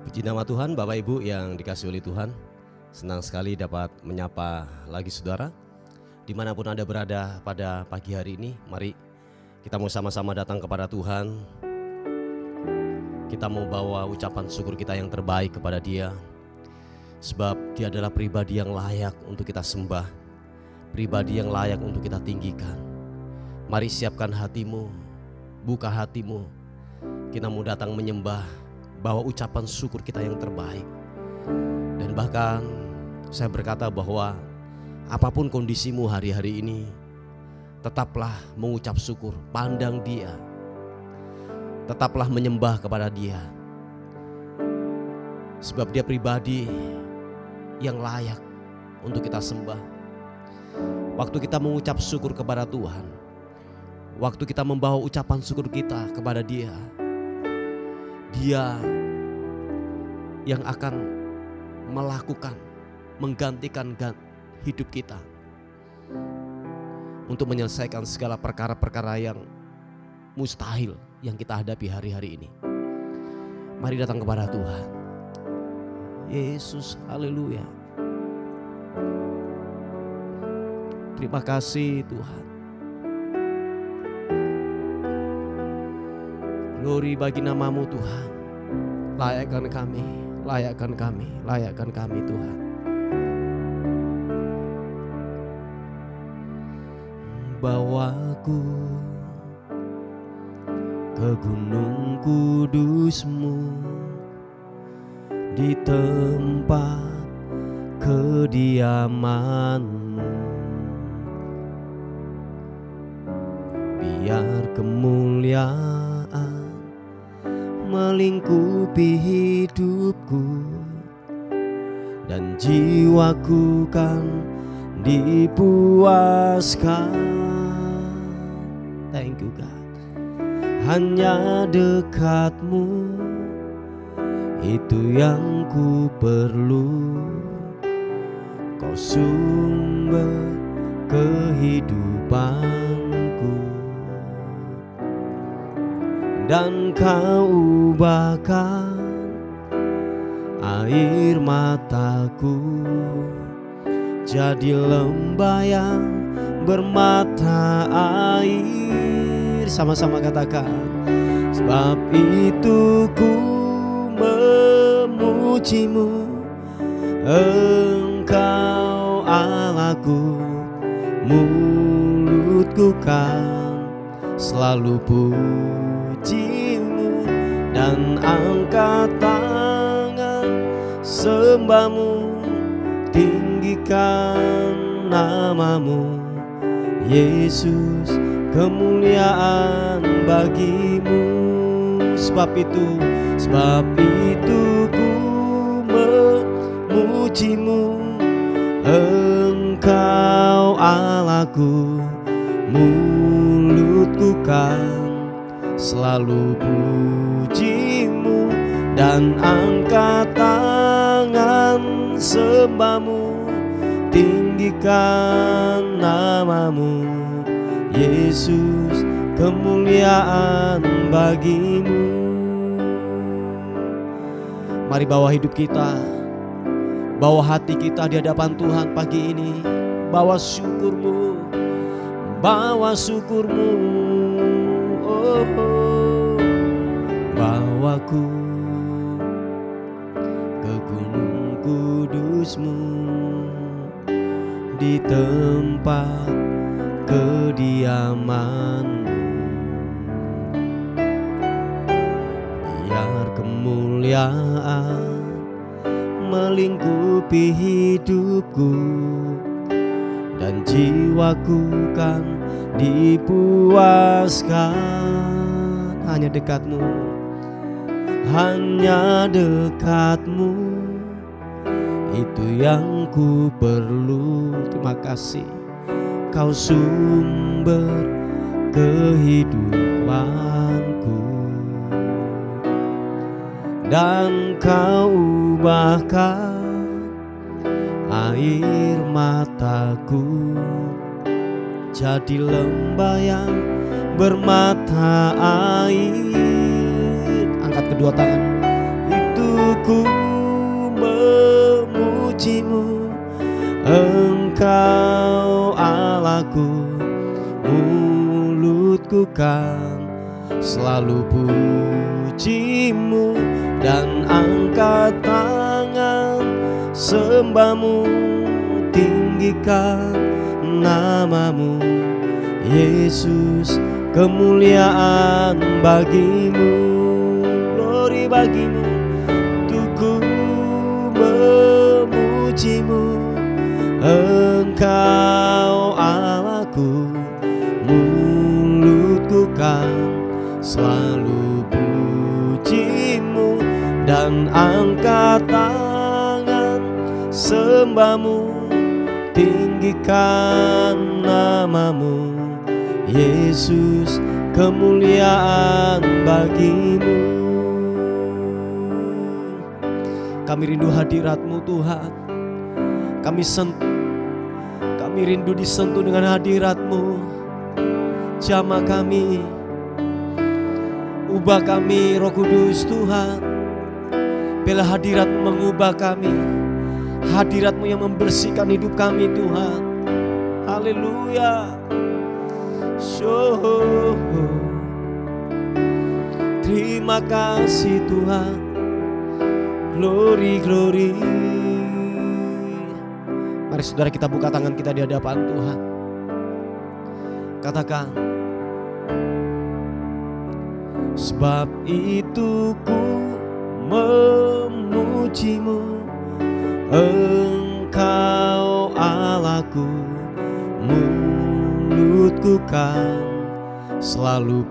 Puji nama Tuhan, Bapak Ibu yang dikasihi oleh Tuhan. Senang sekali dapat menyapa lagi saudara dimanapun Anda berada pada pagi hari ini. Mari kita mau sama-sama datang kepada Tuhan. Kita mau bawa ucapan syukur kita yang terbaik kepada Dia, sebab Dia adalah pribadi yang layak untuk kita sembah, pribadi yang layak untuk kita tinggikan. Mari siapkan hatimu, buka hatimu. Kita mau datang menyembah, bawa ucapan syukur kita yang terbaik. Dan bahkan saya berkata bahwa apapun kondisimu hari-hari ini, tetaplah mengucap syukur, pandang Dia, tetaplah menyembah kepada Dia, sebab Dia pribadi yang layak untuk kita sembah. Waktu kita mengucap syukur kepada Tuhan, waktu kita membawa ucapan syukur kita kepada Dia, Dia yang akan melakukan, menggantikan hidup kita untuk menyelesaikan segala perkara-perkara yang mustahil yang kita hadapi hari-hari ini. Mari datang kepada Tuhan. Yesus, haleluya. Terima kasih Tuhan. Glory bagi nama-Mu Tuhan. Layakkan kami, layakkan kami, layakkan kami Tuhan. Bawaku ke gunung kudus-Mu, di tempat kediaman-Mu. Biar kemuliaan melingkupi hidupku, dan jiwaku kan dipuaskan. Thank you God. Hanya dekat-Mu, itu yang ku perlu. Kau sumber kehidupanku, dan Kau ubahkan air mataku jadi lembah yang bermata air. Sama-sama katakan. Sebab itu ku memuji-Mu, Engkau Allahku. Mulutku kan selalu puji-Mu, dan angkat tangan sembah-Mu, tinggikan nama-Mu. Yesus, kemuliaan bagi-Mu. Sebab itu ku memuji-Mu, Engkau Allahku. Mulutku kan selalu puji-Mu, dan angkat tangan sembah-Mu, tinggikan nama-Mu. Yesus, kemuliaan bagi-Mu. Mari bawa hidup kita, bawa hati kita di hadapan Tuhan pagi ini. Bawa syukur-Mu, bawa syukur-Mu. Oh, oh. Bawaku ke gunung kudus-Mu, di tempat kediaman-Mu. Biar kemuliaan melingkupi hidupku, dan jiwaku kan dipuaskan. Hanya dekat-Mu, hanya dekat-Mu, itu yang ku perlu. Terima kasih. Kau sumber kehidupanku, dan Kau ubahkan air mataku jadi lembah yang bermata air. Angkat kedua tangan. Itu ku memujimu, Engkau Allahku, mulutku kan selalu pujimu dan angkat tangan sembahmu, tinggikan namamu, Yesus, kemuliaan bagimu, glory bagimu, untuk ku memujimu, Engkau Allahku, mulutku kan selalu pujimu dan angkat tangan sembahmu, tinggikan namamu, Yesus, kemuliaan bagimu. Kami rindu hadirat-Mu Tuhan. Kami rindu disentuh dengan hadirat-Mu. Jamah kami, ubah kami Roh Kudus Tuhan. Bila hadirat-Mu mengubah kami, hadirat-Mu yang membersihkan hidup kami Tuhan. Haleluya. Terima kasih Tuhan. Glory, glory. Mari saudara kita buka tangan kita di hadapan Tuhan. Katakan, sebab itu ku memujimu, Engkau Allahku, mulutku kan selalu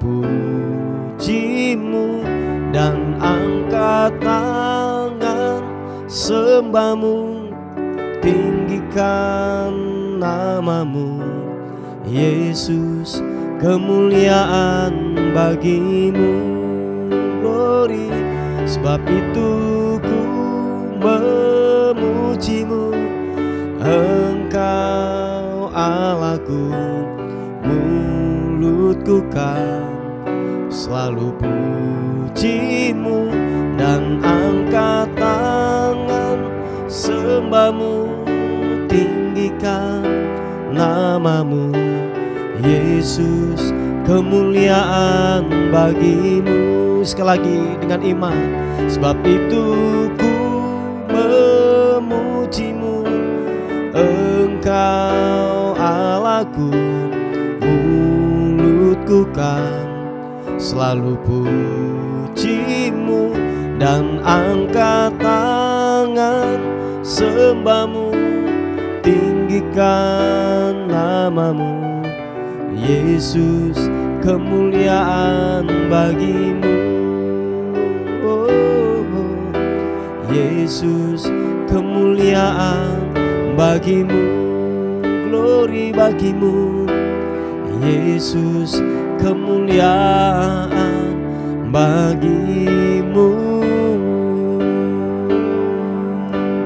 pujimu dan angkat tangan sembahmu, tinggikan namamu, Yesus, kemuliaan bagimu, glory. Sebab itu ku memujimu, Engkau Allahku, mulutku kan selalu pujimu dan angkat tangan sembahmu, tinggikan namamu, Yesus, kemuliaan bagimu. Sekali lagi dengan iman. Sebab itu ku memujimu, Engkau Allahku, mulutku kan selalu pujimu dan angkat tangan sembahmu, tinggikan namamu, Yesus, kemuliaan bagimu. Yesus, kemuliaan bagimu, glory bagimu, Yesus, kemuliaan bagimu,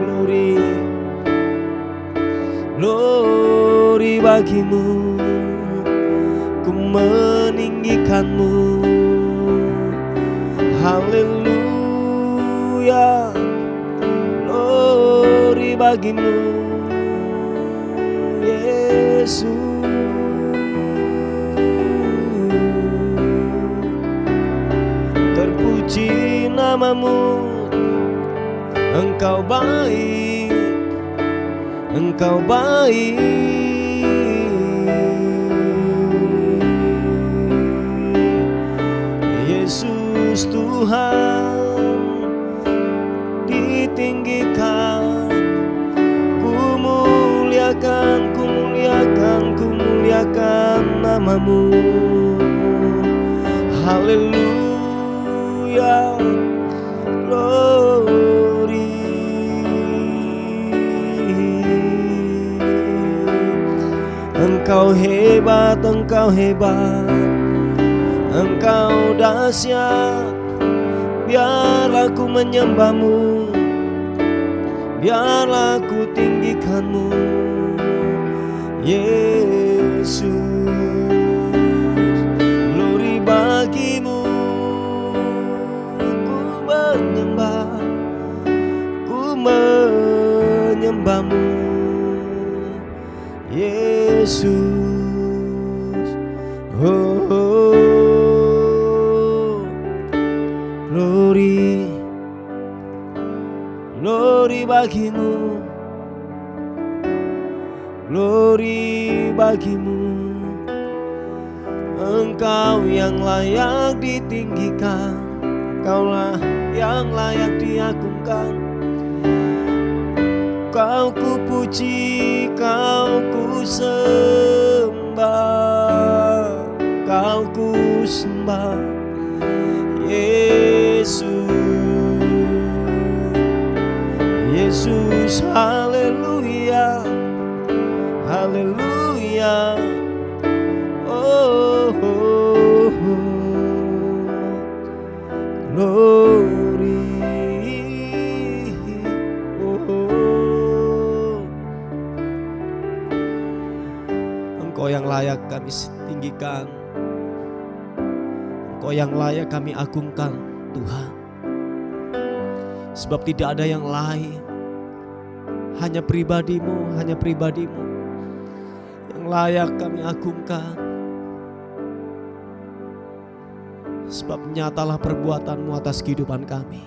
glory, glory bagimu, ku meninggikanmu, haleluya, glory bagimu, Yesus. Terpuji namamu, Engkau baik, Engkau baik, Yesus Tuhan ditinggikan, ku muliakan, ku muliakan, ku muliakan namamu, haleluya, glory. Engkau hebat, Engkau hebat, Engkau dahsyat. Biarlah ku menyembahmu, biarlah ku tinggikanmu, Yesus. Glory bagimu, ku menyembah, hambamu Yesus. Oh, oh. Glory, glory bagimu, glory bagimu. Engkau yang layak ditinggikan, Kaulah yang layak diagungkan. Kau ku puji, kau ku sembah, kau ku sembah Yesus. Yesus, haleluya, haleluya. Oh, oh, oh. Glory, oh, oh. Engkau yang layak kami tinggikan, Engkau yang layak kami agungkan Tuhan. Sebab tidak ada yang lain, hanya pribadi-Mu, hanya pribadi-Mu yang layak kami agungkan. Sebab nyatalah perbuatan-Mu atas kehidupan kami.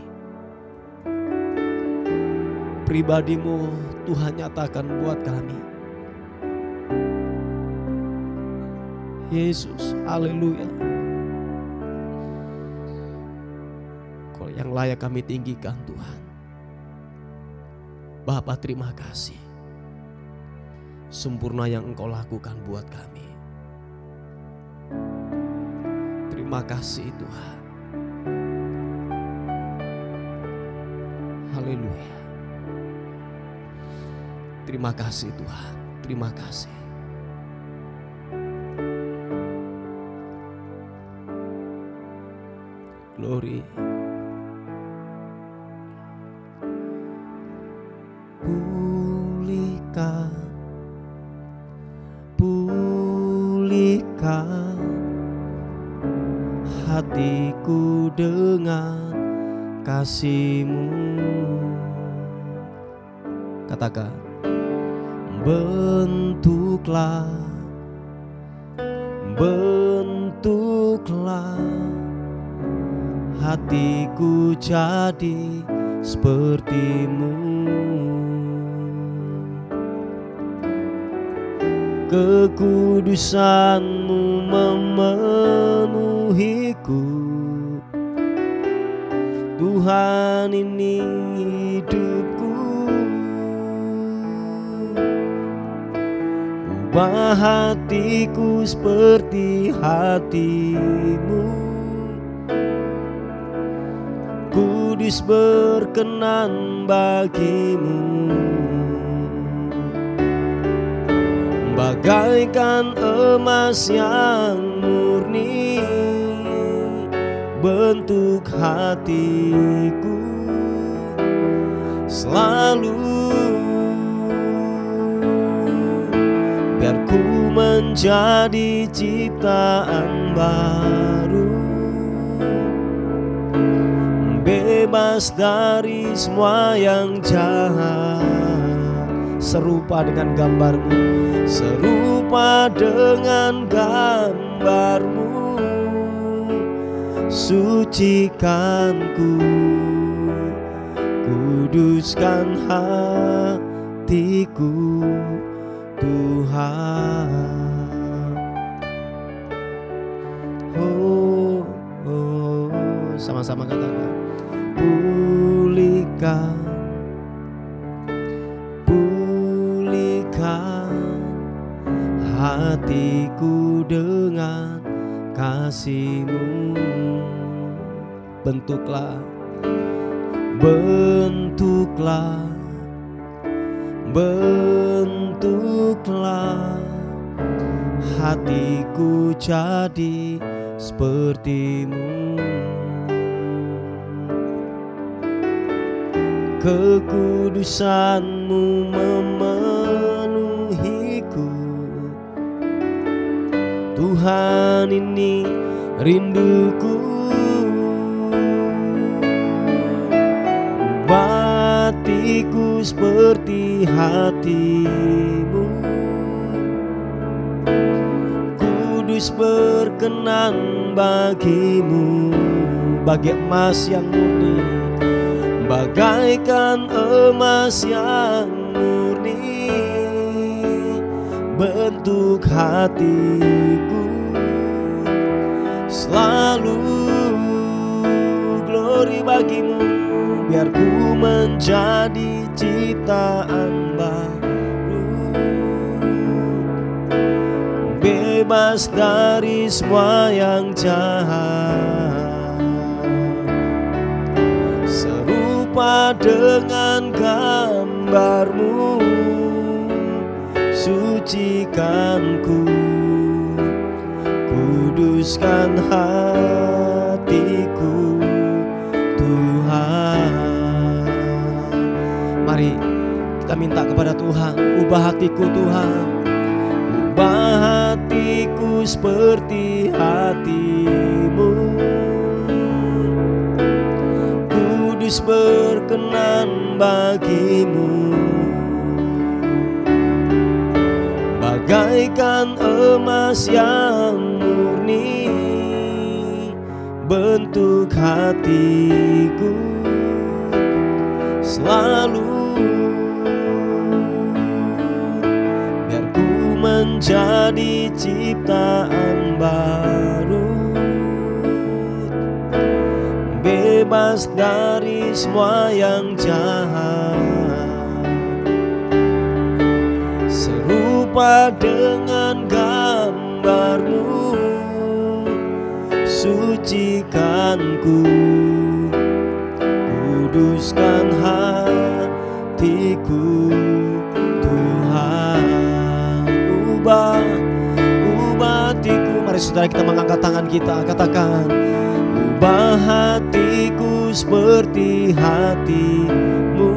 Pribadi-Mu Tuhan nyatakan buat kami. Yesus, haleluya. Kau yang layak kami tinggikan Tuhan. Bapa, terima kasih. Sempurna yang Engkau lakukan buat kami. Terima kasih Tuhan. Haleluya. Terima kasih Tuhan. Terima kasih. Glory. Pulihkan, pulihkan hatiku dengan kasih-Mu. Katakan, bentuklah, bentuklah hatiku jadi seperti-Mu. Kekudusan-Mu memenuhiku. Tuhan, ini hidupku. Ubah hatiku seperti hati-Mu. Kudus berkenan bagi-Mu. Bagaikan emas yang murni, bentuk hatiku selalu. Biar ku menjadi ciptaan baru, bebas dari semua yang jahat. Serupa dengan gambar-Mu, serupa dengan gambar-Mu. Sucikanku, kuduskan hatiku Tuhan. Oh, oh, sama-sama katakan, pulihkan, hatiku dengan kasih-Mu. Bentuklah, bentuklah, bentuklah hatiku jadi seperti-Mu. Kekudusan-Mu memenuhiku. Tuhan, ini rinduku. Ubah hatiku seperti hatimu. Kudus berkenan bagimu, bagai emas yang murni, bagaikan emas yang murni, bentuk hatiku selalu glory bagimu. Biar ku menjadi ciptaan baru, bebas dari semua yang jahat, serupa dengan gambarmu. Sucikan ku, kuduskan hatiku, Tuhan. Mari kita minta kepada Tuhan, ubah hatiku Tuhan, ubah hatiku seperti hatimu. Kudus berkenan bagimu, bagaikan emas yang murni, bentuk hatiku selalu. Biar ku menjadi ciptaan baru, bebas dari semua yang jahat, serupa dengan gambarmu. Sucikan ku, kuduskan hatiku, Tuhan. Ubah hatiku. Mari saudara kita mengangkat tangan kita, katakan, ubah hatiku seperti hatimu.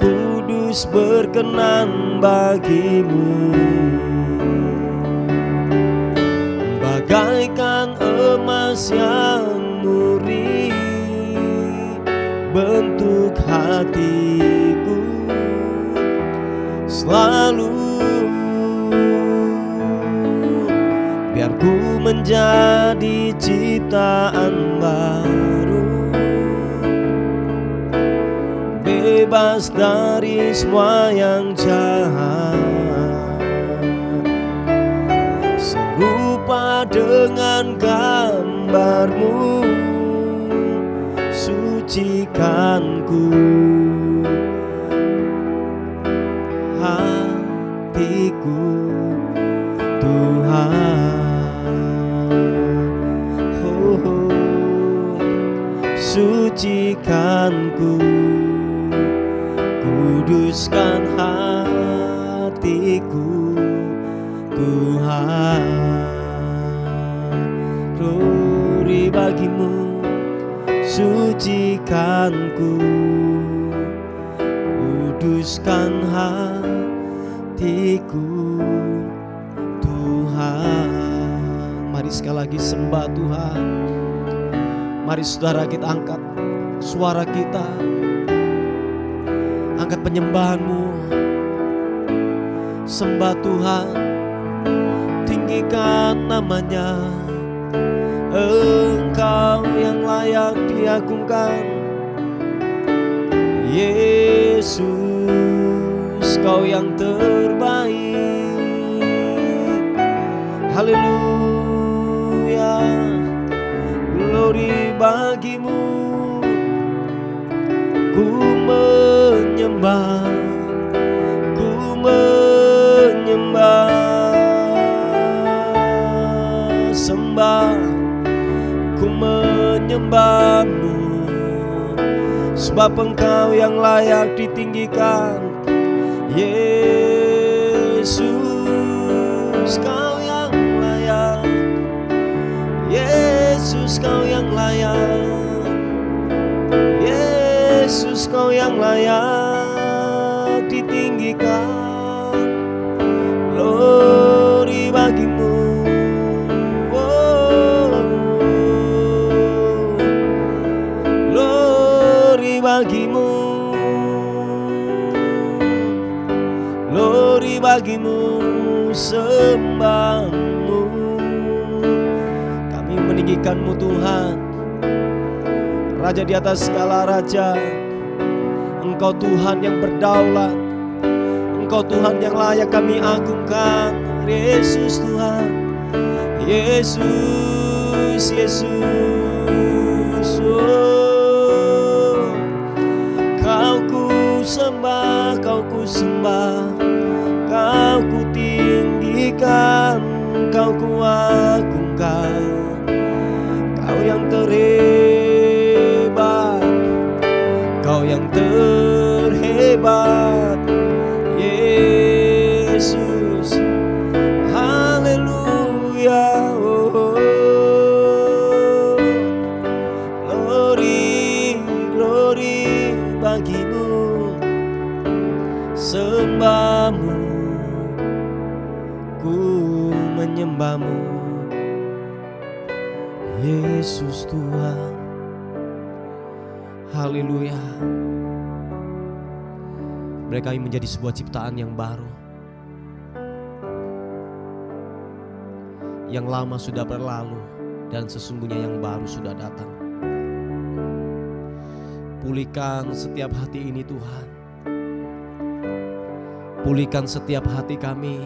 Kudus berkenan bagimu, bagaikan emas yang murni, bentuk hatiku selalu. Biar ku menjadi ciptaan baru, bebas dari semua yang jahat, serupa dengan gambarmu. Sucikan ku, hatiku, Tuhan. Sucikan ku, kuduskan hatiku, Tuhan. Glory bagimu, sucikan ku, kuduskan hatiku, Tuhan. Mari sekali lagi sembah Tuhan. Mari saudara kita angkat suara kita, angkat penyembahanmu, sembah Tuhan, tinggikan namanya. Engkau yang layak diagungkan, Yesus, Kau yang terbaik. Haleluya, glory bagimu. Ku menyembah, sembah, ku menyembahmu, sebab Engkau yang layak ditinggikan. Yesus, Kau yang layak, Yesus, Kau yang layak, Yesus, Kau yang layak ditinggikan. Glory bagimu, bagimu, glory bagimu, sembahmu. Kami meninggikanmu Tuhan, Raja di atas segala raja. Engkau Tuhan yang berdaulat, Engkau Tuhan yang layak kami agungkan. Yesus Tuhan, Yesus, Yesus, oh. Kau ku sembah, Kau ku sembah, Kau ku tinggikan, Kau ku agungkan. Kau yang terhebat, Kau yang terhebat, Yesus. Haleluya, oh. Glory, glory bagimu, sembahmu, ku menyembahmu, Yesus Tuhan. Haleluya. Mereka ingin menjadi sebuah ciptaan yang baru. Yang lama sudah berlalu dan sesungguhnya yang baru sudah datang. Pulihkan setiap hati ini Tuhan. Pulihkan setiap hati kami.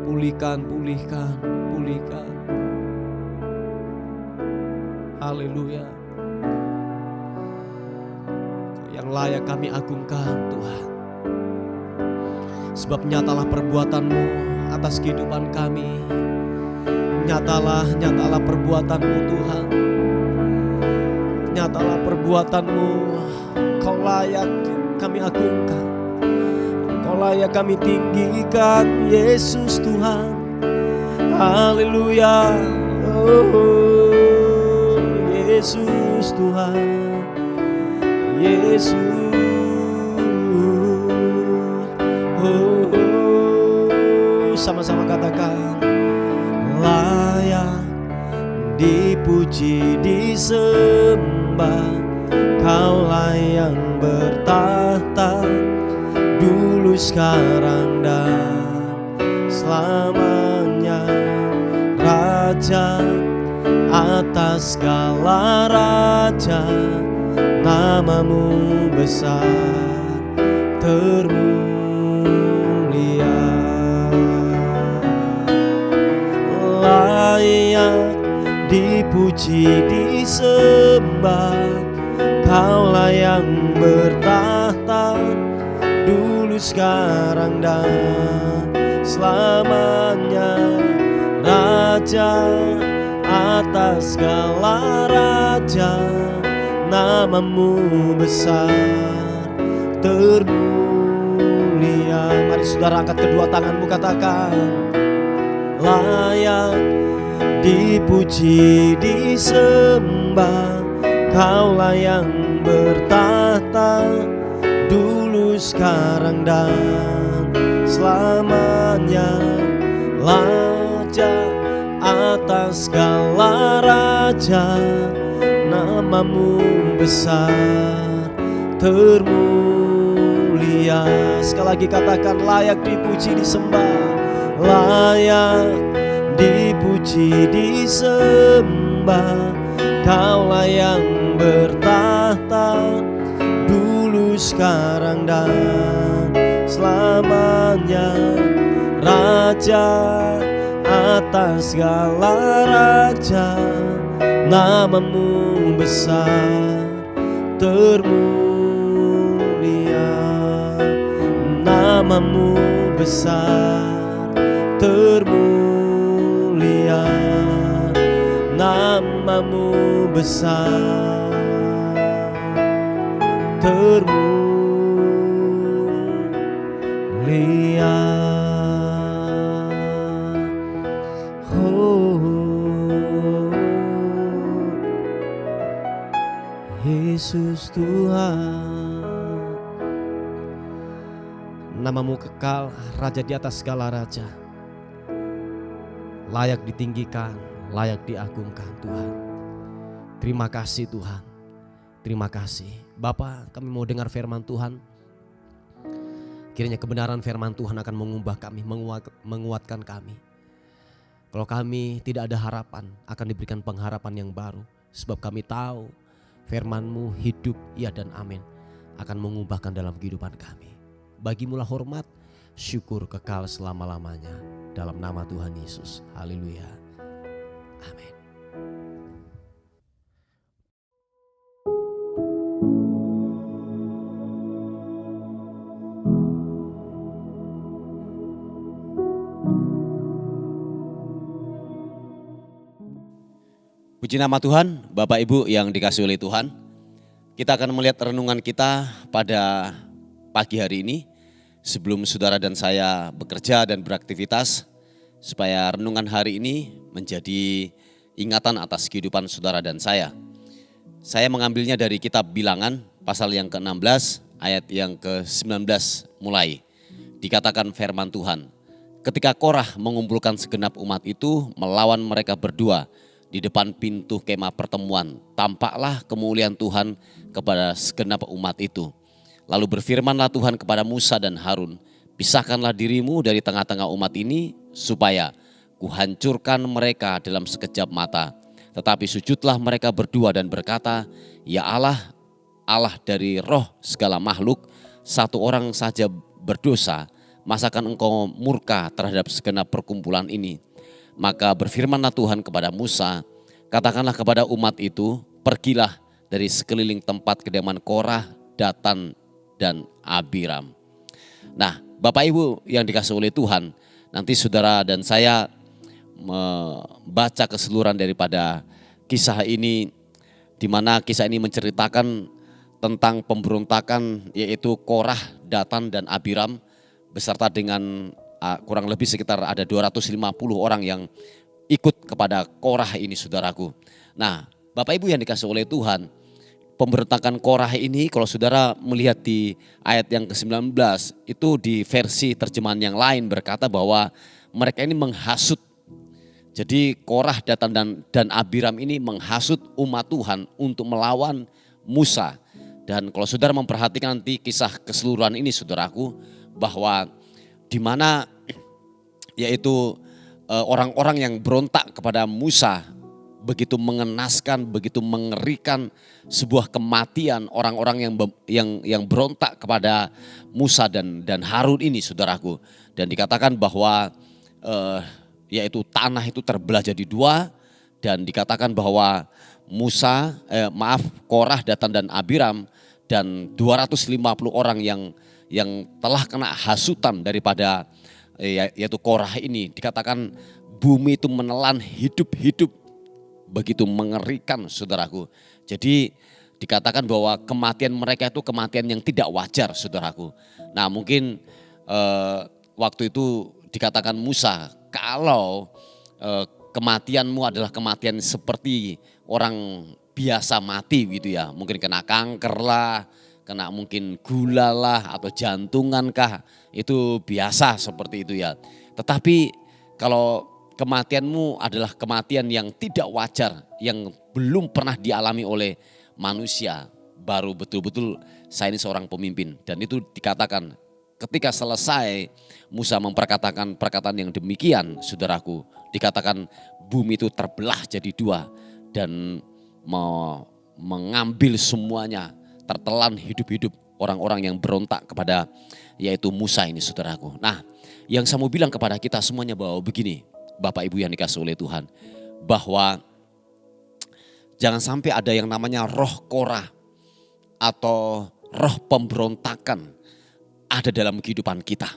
Pulihkan, pulihkan, pulihkan. Haleluya. Yang layak kami agungkan Tuhan. Sebab nyatalah perbuatan-Mu atas kehidupan kami. Nyatalah perbuatan-Mu Tuhan. Nyatalah perbuatan-Mu. Kau layak kami agungkan, Kau layak kami tinggikan, Yesus Tuhan. Haleluya, oh, Yesus Tuhan, Yesus, oh, sama-sama katakan, layak dipuji, disembah, Kaulah yang bertahta dulu, sekarang, dan selamanya. Raja atas segala raja, namamu besar termulia. Layak dipuji, disembah, Kaulah yang bertahta dulu, sekarang, dan selamanya. Raja atas segala raja, namamu besar termulia. Mari saudara angkat kedua tanganmu, katakan, layak dipuji, disembah, Kaulah yang bertahta dulu, sekarang, dan selamanya. Raja atas segala raja, namamu besar termulia. Sekali lagi katakan, layak dipuji, disembah, layak dipuji, disembah, Kaulah yang bertahta dulu, sekarang, dan selamanya. Raja atas segala raja, namamu besar termulia. Namamu besar termulia. Namamu besar termulia. Yesus Tuhan, namamu kekal, Raja di atas segala raja, layak ditinggikan, layak diagungkan Tuhan. Terima kasih Tuhan, Terima kasih. Bapa, kami mau dengar firman Tuhan. Kiranya kebenaran firman Tuhan akan mengubah kami, menguatkan kami. Kalau kami tidak ada harapan, akan diberikan pengharapan yang baru. Sebab kami tahu firman-Mu hidup, ya dan amin, akan mengubahkan dalam kehidupan kami. Bagimulah hormat, syukur kekal selama-lamanya. Dalam nama Tuhan Yesus. Haleluya. Amin. Puji nama Tuhan, Bapak Ibu yang dikasihi oleh Tuhan. Kita akan melihat renungan kita pada pagi hari ini. Sebelum saudara dan saya bekerja dan beraktivitas, supaya renungan hari ini menjadi ingatan atas kehidupan saudara dan saya. Saya mengambilnya dari kitab Bilangan pasal yang ke-16 ayat yang ke-19 mulai. Dikatakan firman Tuhan, ketika Korah mengumpulkan segenap umat itu melawan mereka berdua, di depan pintu kemah pertemuan, tampaklah kemuliaan Tuhan kepada segenap umat itu. Lalu berfirmanlah Tuhan kepada Musa dan Harun, pisahkanlah dirimu dari tengah-tengah umat ini, supaya kuhancurkan mereka dalam sekejap mata. Tetapi sujudlah mereka berdua dan berkata, ya Allah, Allah dari roh segala makhluk, satu orang saja berdosa, masakan engkau murka terhadap segenap perkumpulan ini? Maka berfirmanlah Tuhan kepada Musa, katakanlah kepada umat itu, pergilah dari sekeliling tempat kediaman Korah, Datan, dan Abiram. Nah, Bapak Ibu yang dikasihi oleh Tuhan, nanti saudara dan saya membaca keseluruhan daripada kisah ini, di mana kisah ini menceritakan tentang pemberontakan, yaitu Korah, Datan, dan Abiram, beserta dengan kurang lebih sekitar ada 250 orang yang ikut kepada Korah ini, saudaraku. Nah, Bapak Ibu yang dikasihi oleh Tuhan, pemberontakan Korah ini kalau saudara melihat di ayat yang ke-19, itu di versi terjemahan yang lain berkata bahwa mereka ini menghasut. Jadi Korah, Datan, dan Abiram ini menghasut umat Tuhan untuk melawan Musa. Dan kalau saudara memperhatikan nanti kisah keseluruhan ini, saudaraku, bahwa di mana yaitu orang-orang yang berontak kepada Musa, begitu mengenaskan, begitu mengerikan, sebuah kematian orang-orang yang berontak kepada Musa dan Harun ini, saudaraku. Dan dikatakan bahwa yaitu tanah itu terbelah jadi dua, dan dikatakan bahwa Korah, Datan, dan Abiram dan 250 orang yang telah kena hasutan daripada yaitu Korah ini, dikatakan bumi itu menelan hidup-hidup, begitu mengerikan, saudaraku. Jadi dikatakan bahwa kematian mereka itu kematian yang tidak wajar, saudaraku. Nah, mungkin waktu itu dikatakan Musa, kalau kematianmu adalah kematian seperti orang biasa mati gitu ya, mungkin kena kanker lah, kena mungkin gula lah, atau jantungan kah, itu biasa seperti itu ya. Tetapi kalau kematianmu adalah kematian yang tidak wajar, yang belum pernah dialami oleh manusia, baru betul-betul saya ini seorang pemimpin. Dan itu dikatakan ketika selesai Musa memperkatakan perkataan yang demikian, saudaraku, dikatakan bumi itu terbelah jadi dua dan mengambil semuanya, tertelan hidup-hidup orang-orang yang berontak kepada yaitu Musa ini, saudaraku. Nah, yang saya mau bilang kepada kita semuanya bahwa begini, Bapak Ibu yang dikasihi oleh Tuhan, bahwa jangan sampai ada yang namanya roh Korah atau roh pemberontakan ada dalam kehidupan kita.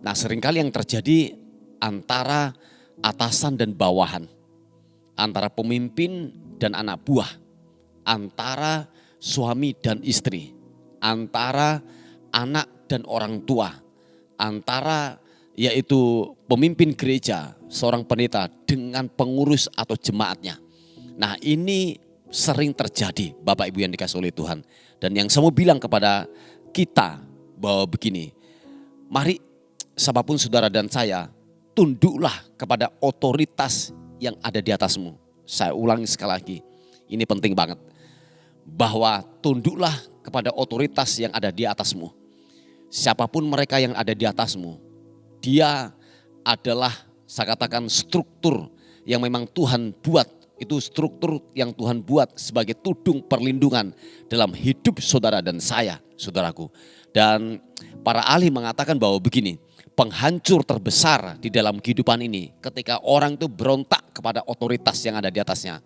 Nah, seringkali yang terjadi antara atasan dan bawahan, antara pemimpin dan anak buah, antara suami dan istri, antara anak dan orang tua, antara yaitu pemimpin gereja, seorang pendeta dengan pengurus atau jemaatnya. Nah, ini sering terjadi, Bapak Ibu yang dikasihi oleh Tuhan. Dan yang saya mau bilang kepada kita bahwa begini, mari siapapun saudara dan saya, tunduklah kepada otoritas yang ada di atasmu. Saya ulangi sekali lagi, ini penting banget. bahwa tunduklah kepada otoritas yang ada di atasmu. Siapapun mereka yang ada di atasmu, dia adalah, saya katakan, struktur yang memang Tuhan buat. Itu struktur yang Tuhan buat sebagai tudung perlindungan dalam hidup saudara dan saya, saudaraku. Dan para ahli mengatakan bahwa begini, penghancur terbesar di dalam kehidupan ini ketika orang itu berontak kepada otoritas yang ada di atasnya.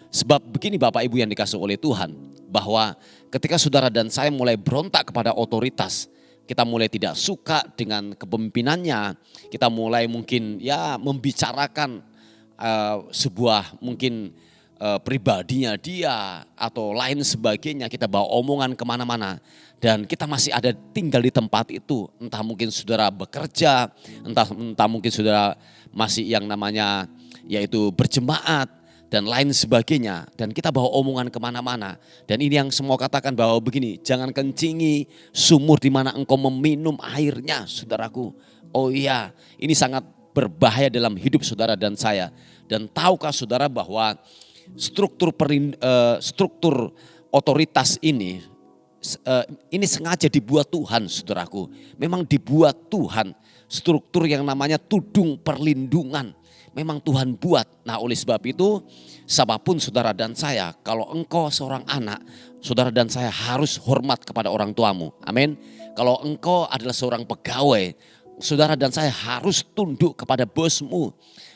Sebab begini Bapak Ibu yang dikasihi oleh Tuhan, bahwa ketika saudara dan saya mulai berontak kepada otoritas, kita mulai tidak suka dengan kepemimpinannya, kita mulai mungkin membicarakan sebuah mungkin pribadinya dia atau lain sebagainya, kita bawa omongan kemana-mana dan kita masih ada tinggal di tempat itu. Entah mungkin saudara bekerja, entah mungkin saudara masih yang namanya yaitu berjemaat dan lain sebagainya, dan kita bawa omongan kemana-mana. Dan ini yang semua katakan bahwa begini, jangan kencingi sumur di mana engkau meminum airnya, saudaraku. Oh iya, ini sangat berbahaya dalam hidup saudara dan saya. Dan tahukah saudara bahwa struktur otoritas ini sengaja dibuat Tuhan, saudaraku. Memang dibuat Tuhan, struktur yang namanya tudung perlindungan. Memang Tuhan buat. Nah oleh sebab itu, siapapun saudara dan saya, kalau engkau seorang anak, saudara dan saya harus hormat kepada orang tuamu. Amin. Kalau engkau adalah seorang pegawai, saudara dan saya harus tunduk kepada bosmu.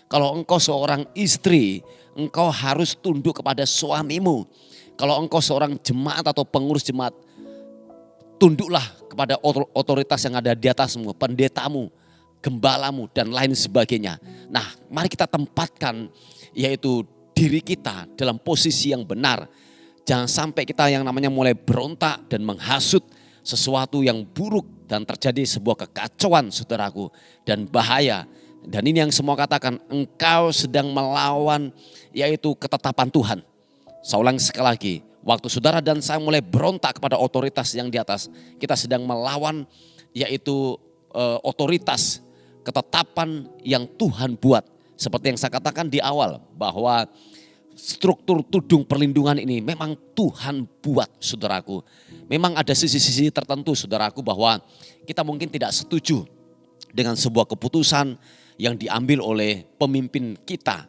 Kalau engkau seorang istri, engkau harus tunduk kepada suamimu. Kalau engkau seorang jemaat atau pengurus jemaat, tunduklah kepada otoritas yang ada di atasmu, pendetamu, gembalamu dan lain sebagainya. Nah, mari kita tempatkan yaitu diri kita dalam posisi yang benar. Jangan sampai kita yang namanya mulai berontak dan menghasut sesuatu yang buruk dan terjadi sebuah kekacauan, saudaraku, dan bahaya. Dan ini yang semua katakan, engkau sedang melawan yaitu ketetapan Tuhan. Saya ulangi sekali lagi, waktu saudara dan saya mulai berontak kepada otoritas yang di atas, kita sedang melawan yaitu otoritas ketetapan yang Tuhan buat. Seperti yang saya katakan di awal, bahwa struktur tudung perlindungan ini memang Tuhan buat, saudaraku. Memang ada sisi-sisi tertentu, saudaraku, bahwa kita mungkin tidak setuju dengan sebuah keputusan yang diambil oleh pemimpin kita.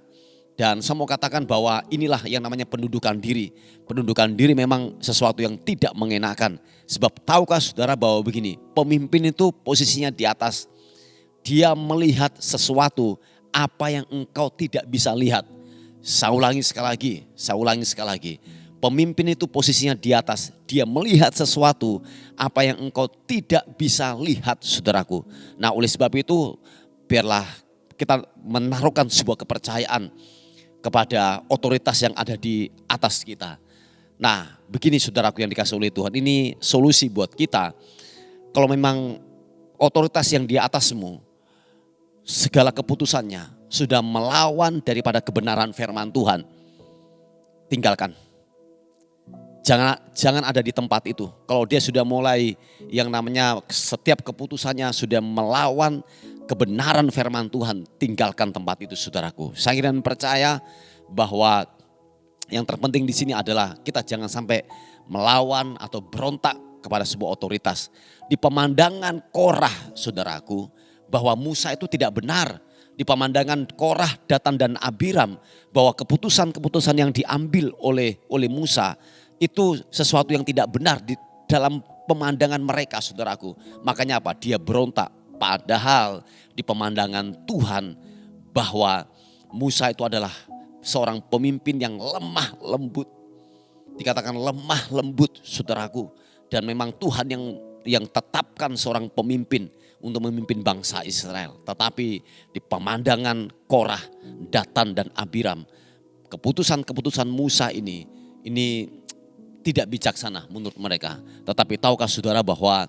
Dan saya mau katakan bahwa inilah yang namanya pendudukan diri. Pendudukan diri memang sesuatu yang tidak mengenakan. Sebab tahukah saudara bahwa begini, pemimpin itu posisinya di atas. Dia melihat sesuatu apa yang engkau tidak bisa lihat. Saya ulangi sekali lagi. Pemimpin itu posisinya di atas. Dia melihat sesuatu apa yang engkau tidak bisa lihat, saudaraku. Nah oleh sebab itu biarlah kita menaruhkan sebuah kepercayaan kepada otoritas yang ada di atas kita. Nah begini saudaraku yang dikasihi oleh Tuhan, ini solusi buat kita. Kalau memang otoritas yang di atasmu, segala keputusannya sudah melawan daripada kebenaran firman Tuhan, tinggalkan. Jangan ada di tempat itu. Kalau dia sudah mulai yang namanya setiap keputusannya sudah melawan kebenaran firman Tuhan, tinggalkan tempat itu, saudaraku. Saya ingin percaya bahwa yang terpenting di sini adalah kita jangan sampai melawan atau berontak kepada sebuah otoritas. Di pemandangan Korah, saudaraku, bahwa Musa itu tidak benar. Di pemandangan Korah, Datan dan Abiram, bahwa keputusan-keputusan yang diambil oleh Musa itu sesuatu yang tidak benar di dalam pemandangan mereka, saudaraku. Makanya apa? Dia berontak. Padahal di pemandangan Tuhan bahwa Musa itu adalah seorang pemimpin yang lemah lembut. Dikatakan lemah lembut, saudaraku. Dan memang Tuhan yang tetapkan seorang pemimpin untuk memimpin bangsa Israel. Tetapi di pemandangan Korah, Datan dan Abiram, keputusan-keputusan Musa ini tidak bijaksana menurut mereka. Tetapi tahukah saudara bahwa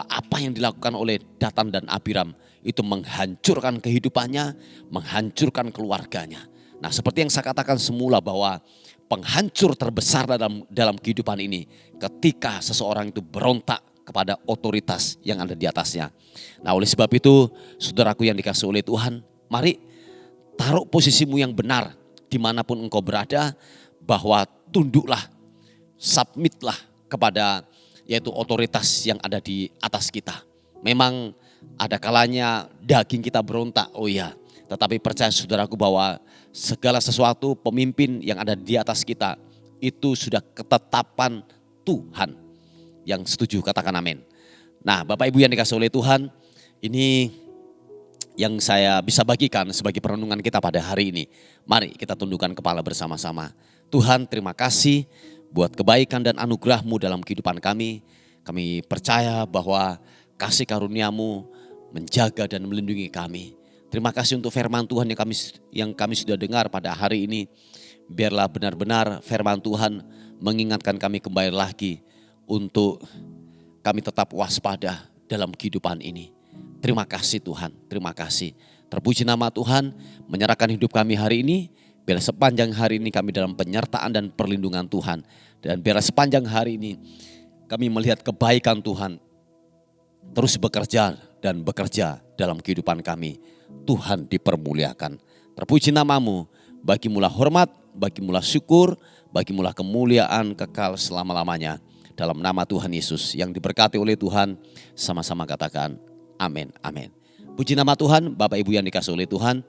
apa yang dilakukan oleh Datan dan Abiram itu menghancurkan kehidupannya, menghancurkan keluarganya. Nah seperti yang saya katakan semula bahwa penghancur terbesar dalam kehidupan ini ketika seseorang itu berontak kepada otoritas yang ada di atasnya. Nah oleh sebab itu saudaraku yang dikasihi oleh Tuhan, mari taruh posisimu yang benar dimanapun engkau berada, bahwa tunduklah. submitlah kepada yaitu otoritas yang ada di atas kita. Memang ada kalanya daging kita berontak, oh iya. Tetapi percaya saudaraku bahwa segala sesuatu pemimpin yang ada di atas kita itu sudah ketetapan Tuhan. Yang setuju katakan amin. Nah Bapak Ibu yang dikasihi oleh Tuhan, ini yang saya bisa bagikan sebagai perenungan kita pada hari ini. Mari kita tundukkan kepala bersama-sama. Tuhan terima kasih buat kebaikan dan anugerah-Mu dalam kehidupan kami. Kami percaya bahwa kasih karunia-Mu menjaga dan melindungi kami. Terima kasih untuk firman Tuhan yang kami sudah dengar pada hari ini. Biarlah benar-benar firman Tuhan mengingatkan kami kembali lagi untuk kami tetap waspada dalam kehidupan ini. Terima kasih Tuhan, terima kasih. Terpuji nama Tuhan, menyerahkan hidup kami hari ini. Biar sepanjang hari ini kami dalam penyertaan dan perlindungan Tuhan. Dan biar sepanjang hari ini kami melihat kebaikan Tuhan terus bekerja dan bekerja dalam kehidupan kami. Tuhan dipermuliakan. Terpuji nama-Mu, bagimulah hormat, bagimulah syukur, bagimulah kemuliaan kekal selama-lamanya. Dalam nama Tuhan Yesus yang diberkati oleh Tuhan, sama-sama katakan amin, amin. Puji nama Tuhan, Bapak Ibu yang dikasihi oleh Tuhan.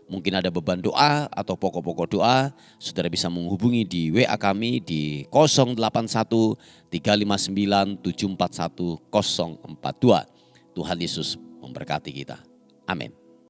Mungkin ada beban doa atau pokok-pokok doa, saudara bisa menghubungi di WA kami di 081 359 741 042. Tuhan Yesus memberkati kita. Amin.